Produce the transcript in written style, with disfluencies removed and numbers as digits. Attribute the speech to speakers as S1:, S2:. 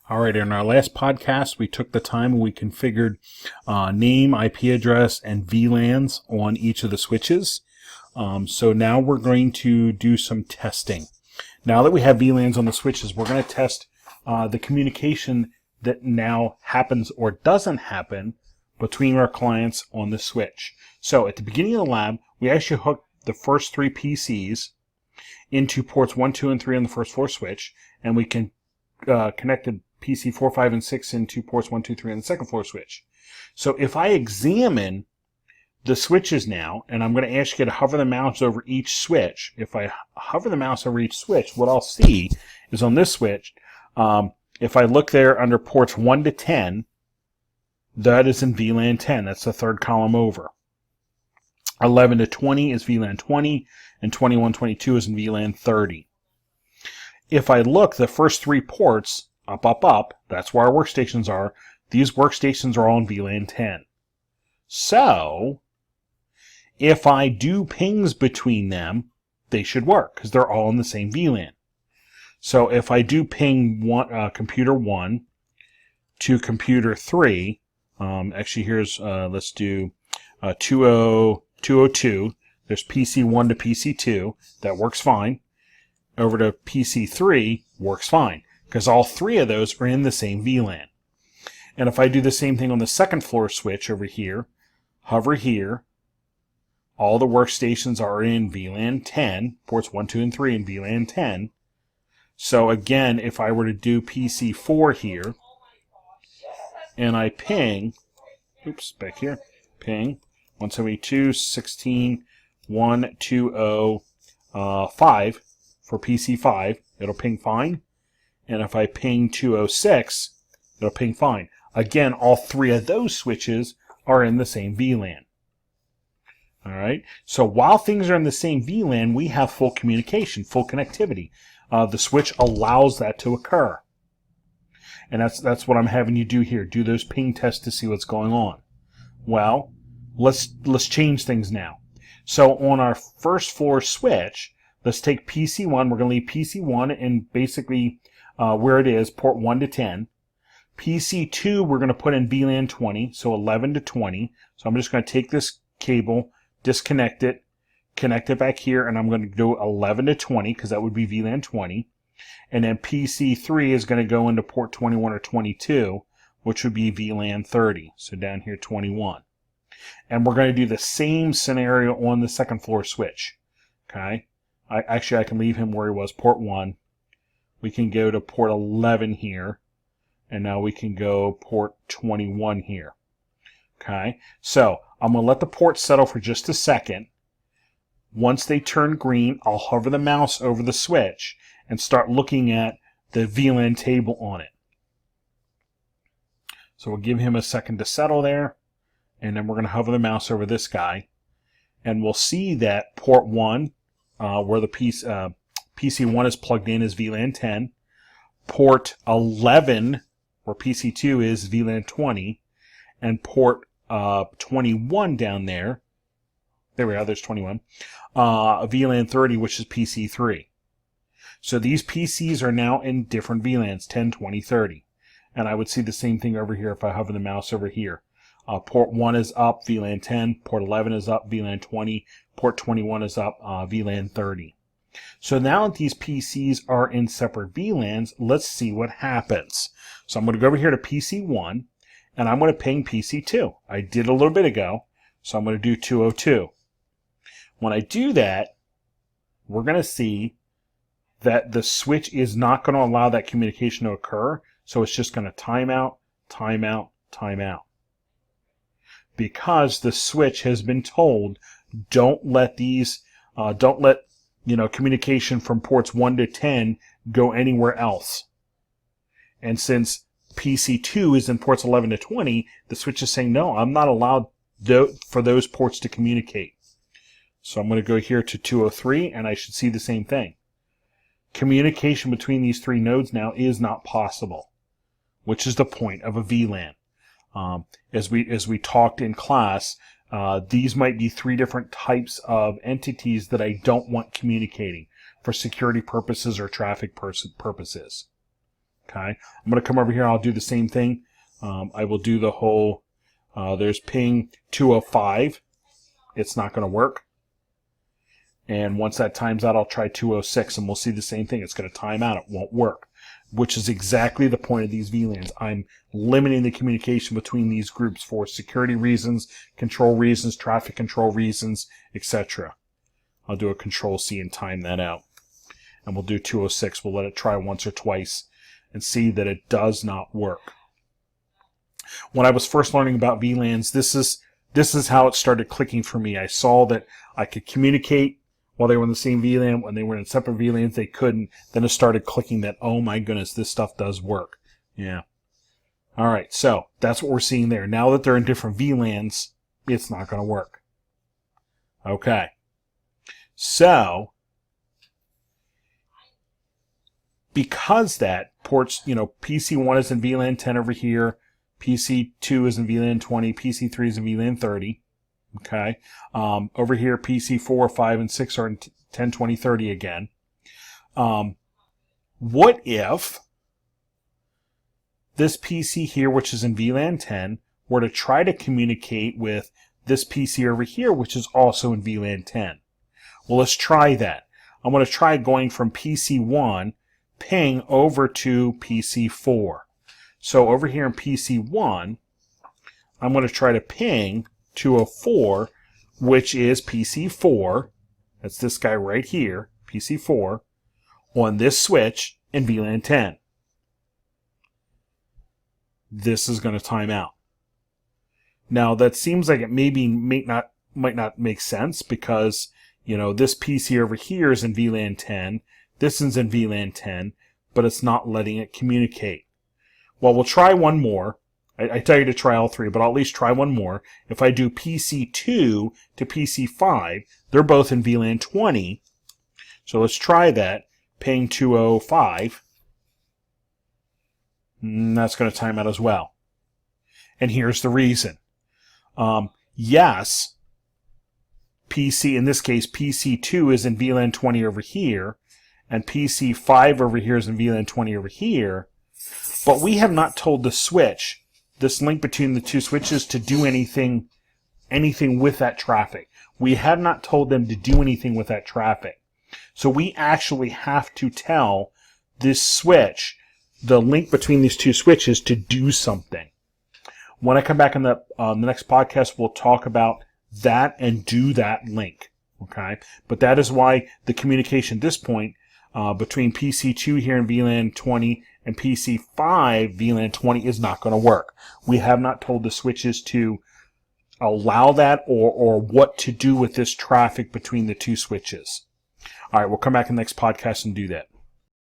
S1: All right, in our last podcast, we took the time and we configured name, IP address, and VLANs on each of the switches. So now we're going to do some testing. Now that we have VLANs on the switches, we're going to test the communication that now happens or doesn't happen between our clients on the switch. So at the beginning of the lab, we actually hooked the first three PCs into ports 1, 2, and 3 on the first floor switch, and we can connected PC 4, 5, and 6 into ports 1, 2, 3 on the second floor switch. So if I examine the switches now, and I'm going to ask you to hover the mouse over each switch. If I hover the mouse over each switch, what I'll see is on this switch, if I look there under ports 1 to 10, that is in VLAN 10. That's the third column over. 11 to 20 is VLAN 20, and 21, 22 is in VLAN 30. If I look, the first three ports, up, that's where our workstations are. These workstations are all in VLAN 10. So, if I do pings between them, they should work, because they're all in the same VLAN. So if I do ping computer 1 to computer 3, actually here's, let's do 202, there's PC 1 to PC 2, that works fine. Over to PC 3, works fine, because all three of those are in the same VLAN. And if I do the same thing on the second floor switch over here, hover here, all the workstations are in VLAN 10, ports 1, 2, and 3 in VLAN 10. So again, if I were to do PC 4 here, and I ping, back here, ping 172.168.120.5 for PC 5, it'll ping fine. And if I ping 206, it'll ping fine. Again, all three of those switches are in the same VLAN. All right. So while things are in the same VLAN, we have full communication, full connectivity. The switch allows that to occur. And that's what I'm having you do here. Do those ping tests to see what's going on. Well, let's change things now. So on our first floor switch, let's take PC1. We're going to leave PC1 and basically where it is, port 1 to 10. PC2, we're going to put in VLAN 20, so 11 to 20. So I'm just going to take this cable, disconnect it, connect it back here, and I'm going to do 11 to 20 because that would be VLAN 20. And then PC3 is going to go into port 21 or 22, which would be VLAN 30. So down here, 21. And we're going to do the same scenario on the second floor switch. Okay. I can leave him where he was, port 1. We can go to port 11 here. And now we can go port 21 here. Okay. So I'm going to let the ports settle for just a second. Once they turn green, I'll hover the mouse over the switch and start looking at the VLAN table on it. So we'll give him a second to settle there. And then we're going to hover the mouse over this guy. And we'll see that port 1, where the PC1 is plugged in, is VLAN 10. Port 11, where PC2 is, VLAN 20. And port 21 down there, there we are, there's 21, VLAN 30, which is PC3. So these PCs are now in different VLANs, 10, 20, 30. And I would see the same thing over here if I hover the mouse over here. Port 1 is up, VLAN 10. Port 11 is up, VLAN 20. Port 21 is up, VLAN 30. So now that these PCs are in separate VLANs, let's see what happens. So I'm going to go over here to PC1, and I'm going to ping PC2. I did a little bit ago, so I'm going to do 202. When I do that, we're going to see that the switch is not going to allow that communication to occur, so it's just going to time out, time out, time out. Because the switch has been told, don't let communication from ports 1 to 10 go anywhere else. And since PC2 is in ports 11 to 20, the switch is saying, no, I'm not allowed for those ports to communicate. So I'm going to go here to 203, and I should see the same thing. Communication between these three nodes now is not possible, which is the point of a VLAN. As we talked in class, these might be three different types of entities that I don't want communicating for security purposes or traffic purposes. Okay, I'm going to come over here. I'll do the same thing. I will do the whole, there's ping 205. It's not going to work. And once that times out, I'll try 206, and we'll see the same thing. It's going to time out. It won't work, which is exactly the point of these VLANs. I'm limiting the communication between these groups for security reasons, control reasons, traffic control reasons, etc. I'll do a Control-C and time that out. And we'll do 206. We'll let it try once or twice and see that it does not work. When I was first learning about VLANs, this is how it started clicking for me. I saw that I could communicate while they were in the same VLAN. When they were in separate VLANs, they couldn't. Then it started clicking that, oh my goodness, this stuff does work. Yeah. All right, so that's what we're seeing there. Now that they're in different VLANs, it's not going to work. Okay. So, because that ports, PC1 is in VLAN 10 over here, PC2 is in VLAN 20, PC3 is in VLAN 30. Okay. Over here, PC4, 5, and 6 are in 10, 20, 30 again. What if this PC here, which is in VLAN 10, were to try to communicate with this PC over here, which is also in VLAN 10? Well, let's try that. I'm going to try going from PC1 ping over to PC4. So over here in PC1, I'm going to try to ping 204, which is PC4. That's this guy right here, PC4, on this switch in VLAN 10. This is going to time out. Now that seems like it might not make sense because this PC over here is in VLAN 10, this one's in VLAN 10, but it's not letting it communicate. Well, we'll try one more. I tell you to try all three, but I'll at least try one more. If I do PC2 to PC5, they're both in VLAN 20. So let's try that. Ping 205. That's going to time out as well. And here's the reason. Yes, in this case, PC2 is in VLAN 20 over here, and PC5 over here is in VLAN 20 over here, but we have not told the switch, this link between the two switches, to do anything with that traffic. We have not told them to do anything with that traffic. So we actually have to tell this switch, the link between these two switches, to do something. When I come back in the next podcast, we'll talk about that and do that link. Okay? But that is why the communication at this point between PC2 here in VLAN 20 and PC5 VLAN 20 is not going to work. We have not told the switches to allow that or what to do with this traffic between the two switches. All right, we'll come back in the next podcast and do that.